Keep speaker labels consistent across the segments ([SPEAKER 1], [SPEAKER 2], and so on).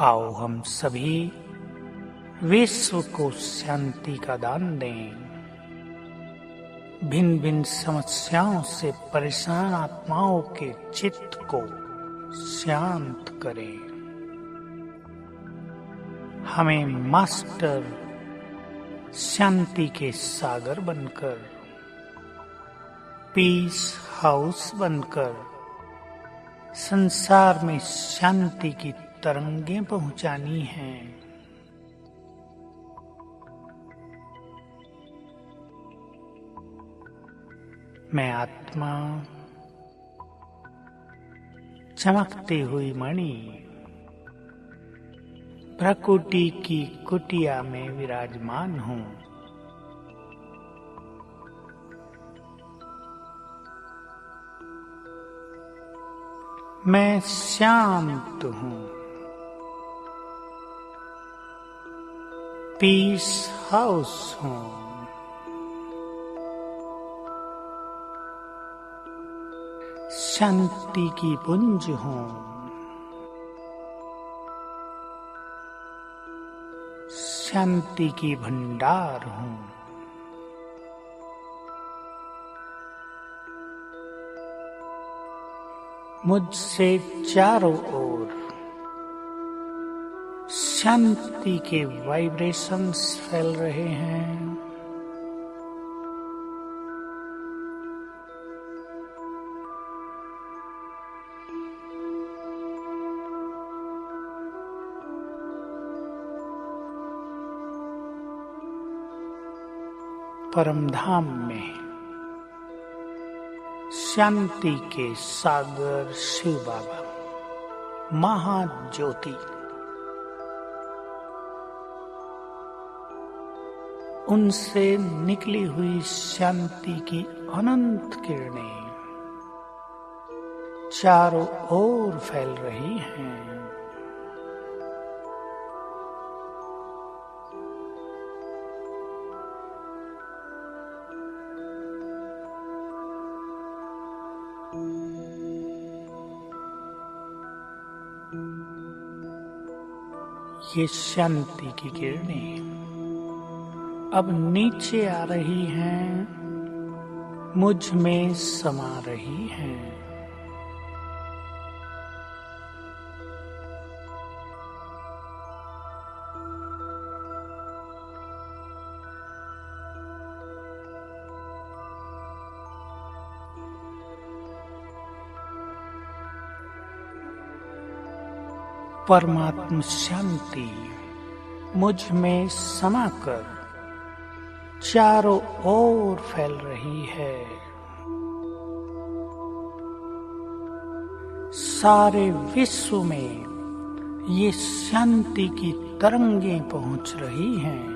[SPEAKER 1] आओ हम सभी विश्व को शांति का दान दें। भिन्न भिन्न समस्याओं से परेशान आत्माओं के चित्त को शांत करें। हमें मास्टर शांति के सागर बनकर, पीस हाउस बनकर संसार में शांति की तरंगें पहुंचानी हैं। मैं आत्मा चमकती हुई मणि प्रकृति की कुटिया में विराजमान हूं। मैं शांत हूं। पीस हाउस हूं। शांति की पुंज हूं। शांति की भंडार हूं। मुझसे चारों ओर शांति के वाइब्रेशंस फैल रहे हैं। परमधाम में शांति के सागर शिव बाबा महाज्योति उनसे निकली हुई शांति की अनंत किरणें चारों ओर फैल रही हैं। ये शांति की किरणें अब नीचे आ रही हैं, मुझ में समा रही हैं। परमात्म शांति मुझ में समाकर चारों ओर फैल रही है। सारे विश्व में ये शांति की तरंगें पहुंच रही हैं।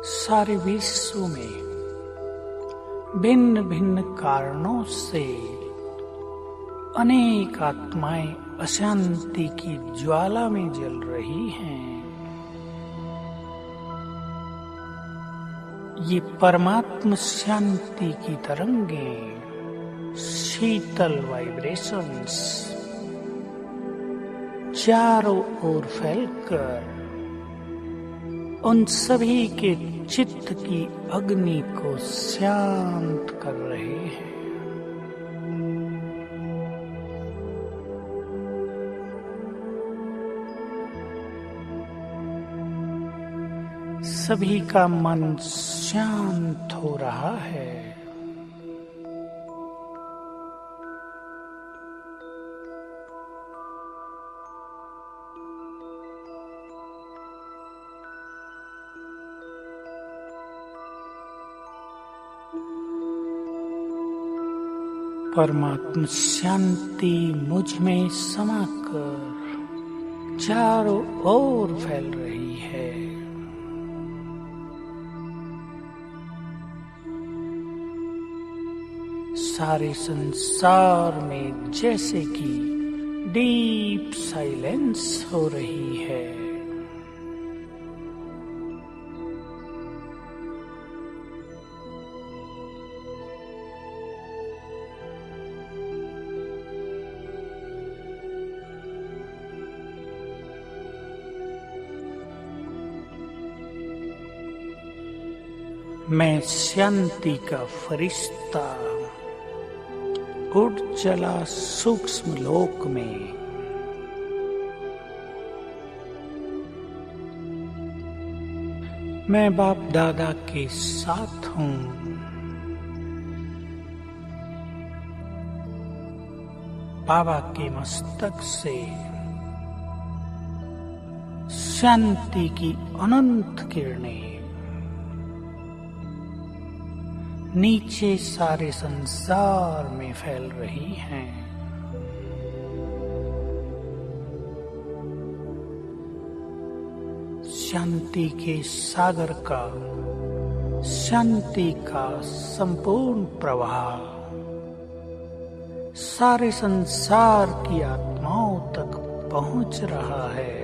[SPEAKER 1] सारे विश्व में भिन्न भिन्न कारणों से अनेक आत्माएं अशांति की ज्वाला में जल रही हैं। ये परमात्म शांति की तरंगें, शीतल वाइब्रेशंस चारों ओर फैलकर उन सभी के चित्त की अग्नि को शांत कर रहे हैं। सभी का मन शांत हो रहा है। परमात्म शांति मुझ में समाकर चारों ओर फैल रही है। सारे संसार में जैसे कि डीप साइलेंस हो रही है। मैं शांति का फरिश्ता उड़ चला सूक्ष्म लोक में। मैं बाप दादा के साथ हूँ। बाबा के मस्तक से शांति की अनंत किरणें नीचे सारे संसार में फैल रही हैं। शांति के सागर का, शांति का संपूर्ण प्रवाह सारे संसार की आत्माओं तक पहुंच रहा है।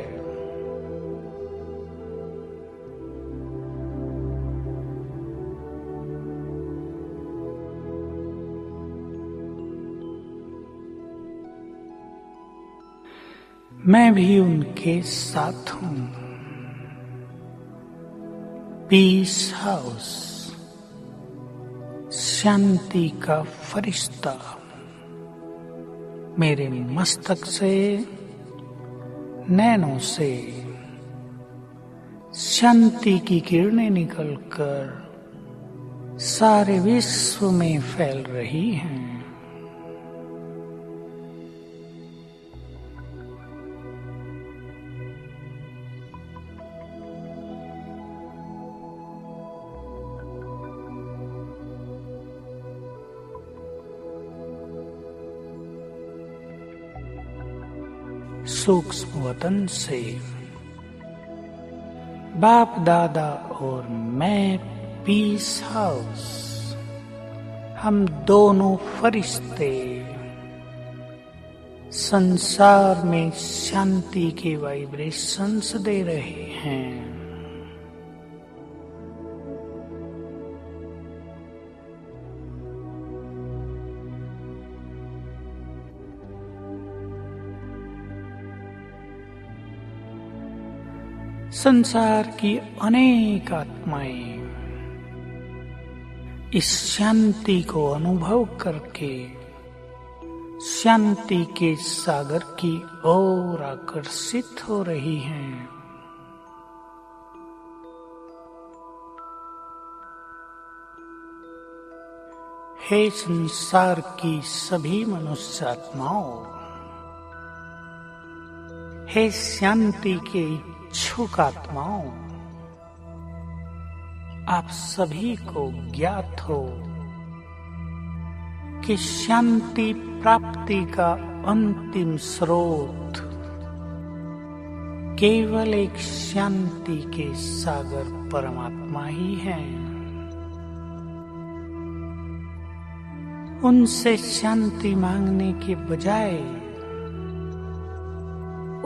[SPEAKER 1] मैं भी उनके साथ हूँ। पीस हाउस, शांति का फरिश्ता मेरे मस्तक से, नैनों से शांति की किरणें निकलकर सारे विश्व में फैल रही हैं। सूक्ष्म वतन से बाप दादा और मैं पीस हाउस, हम दोनों फरिश्ते संसार में शांति के वाइब्रेशंस दे रहे हैं। संसार की अनेक आत्माएं इस शांति को अनुभव करके शांति के सागर की ओर आकर्षित हो रही हैं। हे संसार की सभी मनुष्य आत्माओं, हे शांति के इच्छुक आत्माओं, आप सभी को ज्ञात हो कि शांति प्राप्ति का अंतिम स्रोत केवल एक शांति के सागर परमात्मा ही है। उनसे शांति मांगने के बजाय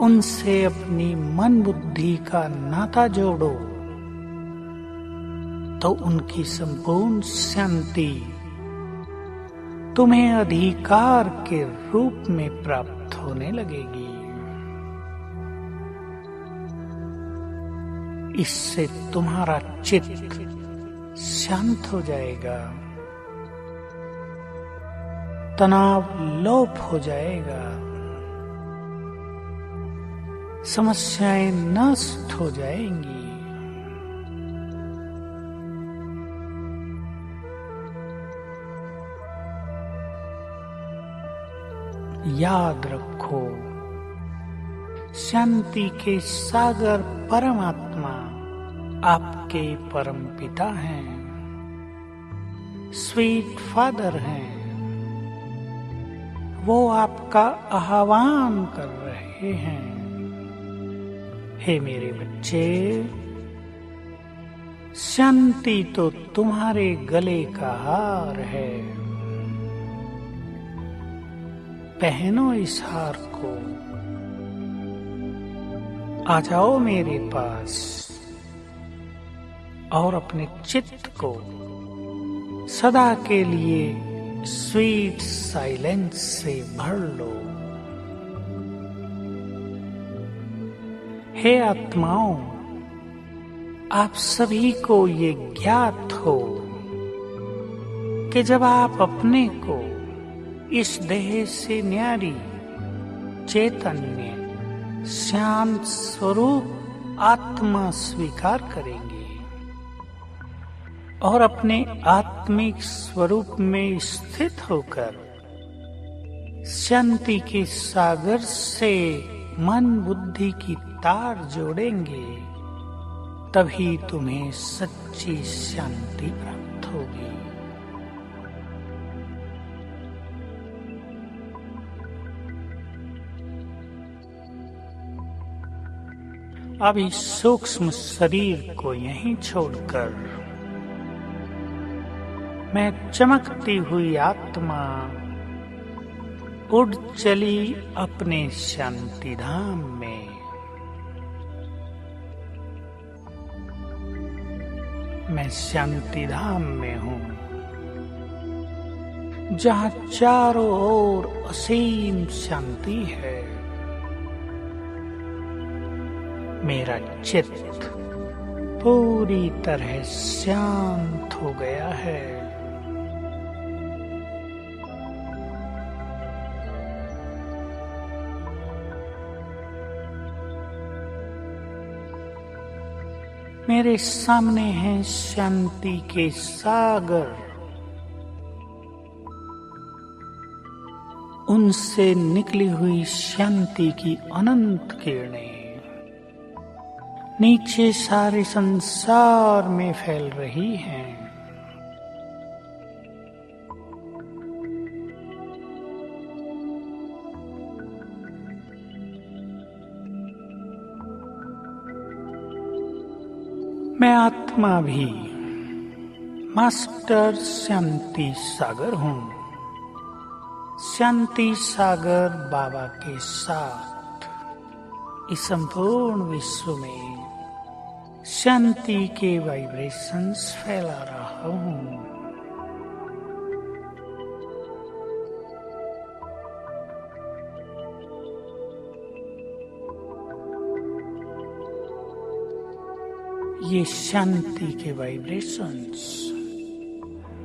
[SPEAKER 1] उनसे अपनी मन बुद्धि का नाता जोड़ो तो उनकी संपूर्ण शांति तुम्हें अधिकार के रूप में प्राप्त होने लगेगी। इससे तुम्हारा चित्त शांत हो जाएगा, तनाव लोप हो जाएगा, समस्याएं नष्ट हो जाएंगी। याद रखो, शांति के सागर परमात्मा आपके परम पिता हैं, स्वीट फादर हैं। वो आपका आह्वान कर रहे हैं। हे मेरे बच्चे, शांति तो तुम्हारे गले का हार है। पहनो इस हार को, आ जाओ मेरे पास और अपने चित्त को सदा के लिए स्वीट साइलेंस से भर लो। हे आत्माओं, आप सभी को ये ज्ञात हो कि जब आप अपने को इस देह से न्यारी चैतन्य शांत स्वरूप आत्मा स्वीकार करेंगे और अपने आत्मिक स्वरूप में स्थित होकर शांति के सागर से मन बुद्धि की तार जोड़ेंगे, तभी तुम्हें सच्ची शांति प्राप्त होगी। अब इस सूक्ष्म शरीर को यहीं छोड़कर मैं चमकती हुई आत्मा उड़ चली अपने शांति धाम में। मैं शांति धाम में हूँ, जहाँ चारों ओर असीम शांति है। मेरा चित्त पूरी तरह शांत हो गया है। मेरे सामने है शांति के सागर, उनसे निकली हुई शांति की अनंत किरणें नीचे सारे संसार में फैल रही हैं। मैं आत्मा भी मास्टर शांति सागर हूँ। शांति सागर बाबा के साथ इस संपूर्ण विश्व में शांति के वाइब्रेशंस फैला रहा हूँ। ये शांति के वाइब्रेशंस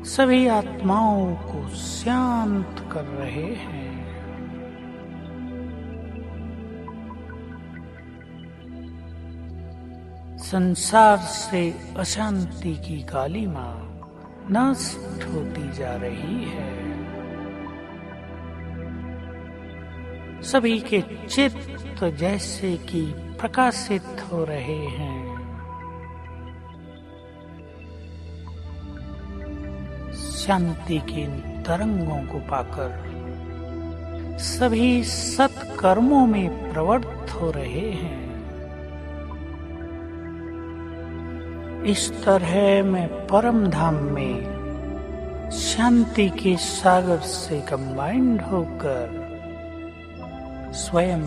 [SPEAKER 1] सभी आत्माओं को शांत कर रहे हैं। संसार से अशांति की कालिमा नष्ट होती जा रही है। सभी के चित्त जैसे कि प्रकाशित हो रहे हैं। शांति के तरंगों को पाकर सभी सत्कर्मों में प्रवृत्त हो रहे हैं। इस तरह मैं परम धाम में शांति के सागर से कंबाइंड होकर स्वयं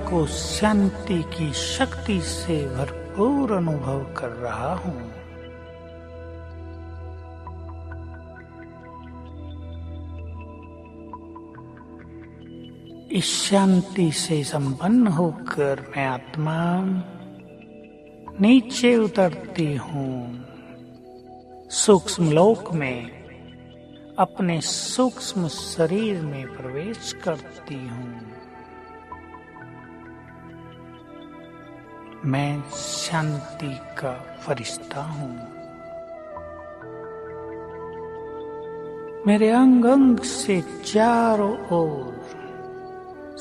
[SPEAKER 1] को शांति की शक्ति से भरपूर अनुभव कर रहा हूँ। इस शांति से संपन्न होकर मैं आत्मा नीचे उतरती हूँ, सूक्ष्म लोक में अपने सूक्ष्म शरीर में प्रवेश करती हूँ। मैं शांति का फरिश्ता हूँ। मेरे अंग अंग से चारों ओर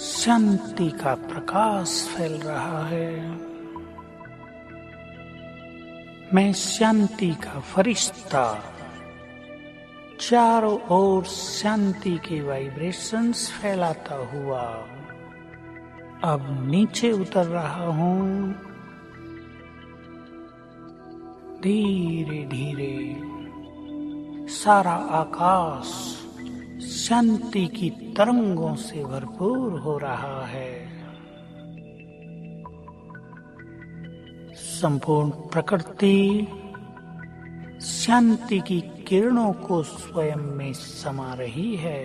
[SPEAKER 1] शांति का प्रकाश फैल रहा है। मैं शांति का फरिश्ता चारों ओर शांति के वाइब्रेशंस फैलाता हुआ अब नीचे उतर रहा हूँ। धीरे धीरे सारा आकाश शांति की तरंगों से भरपूर हो रहा है। संपूर्ण प्रकृति शांति की किरणों को स्वयं में समा रही है।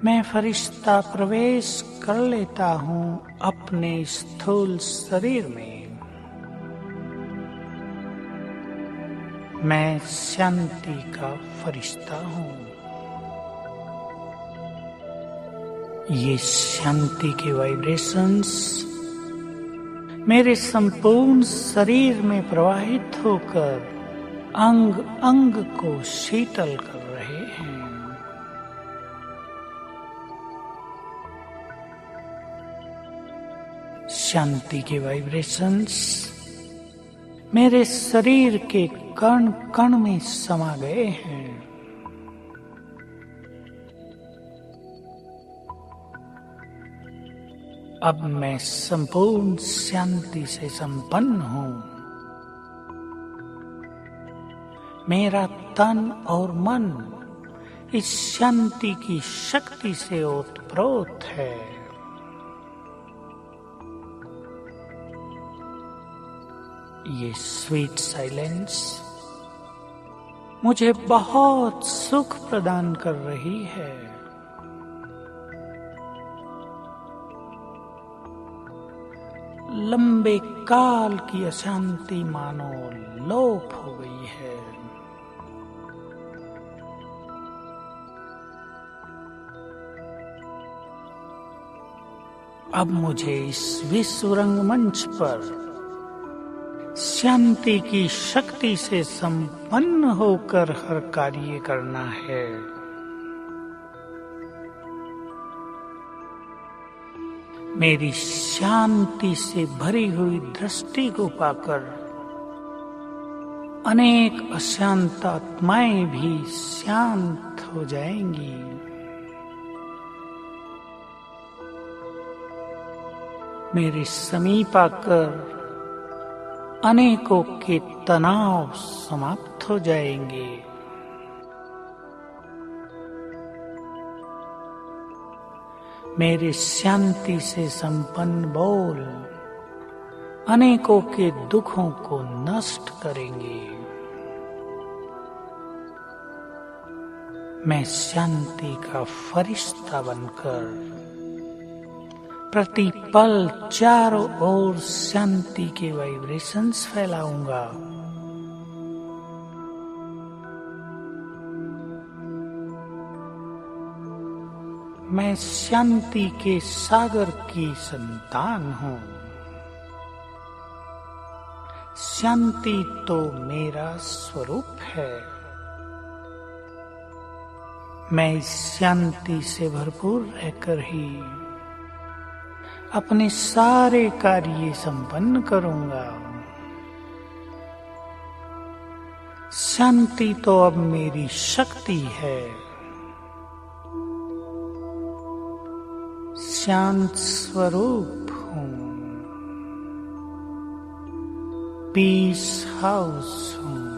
[SPEAKER 1] मैं फरिश्ता प्रवेश कर लेता हूँ अपने स्थूल शरीर में। मैं शांति का फरिश्ता हूँ। ये शांति के वाइब्रेशंस मेरे संपूर्ण शरीर में प्रवाहित होकर अंग अंग को शीतल कर रहे हैं। शांति के वाइब्रेशंस मेरे शरीर के कण कण में समा गए हैं। अब मैं संपूर्ण शांति से संपन्न हूँ। मेरा तन और मन इस शांति की शक्ति से ओतप्रोत है। ये स्वीट साइलेंस मुझे बहुत सुख प्रदान कर रही है। लंबे काल की अशांति मानो लोप हो गई है। अब मुझे इस विश्व रंगमंच पर शांति की शक्ति से संपन्न होकर हर कार्य करना है। मेरी शांति से भरी हुई दृष्टि को पाकर अनेक अशांत आत्माएं भी शांत हो जाएंगी। मेरे समीप आकर अनेकों के तनाव समाप्त हो जाएंगे। मेरे शांति से संपन्न बोल अनेकों के दुखों को नष्ट करेंगे। मैं शांति का फरिश्ता बनकर प्रतिपल चारों ओर शांति के वाइब्रेशंस फैलाऊंगा। मैं शांति के सागर की संतान हूँ। शांति तो मेरा स्वरूप है। मैं इस शांति से भरपूर रहकर ही अपने सारे कार्य संपन्न करूंगा। शांति तो अब मेरी शक्ति है। शांत स्वरूप हूँ। पीस हाउस हूँ।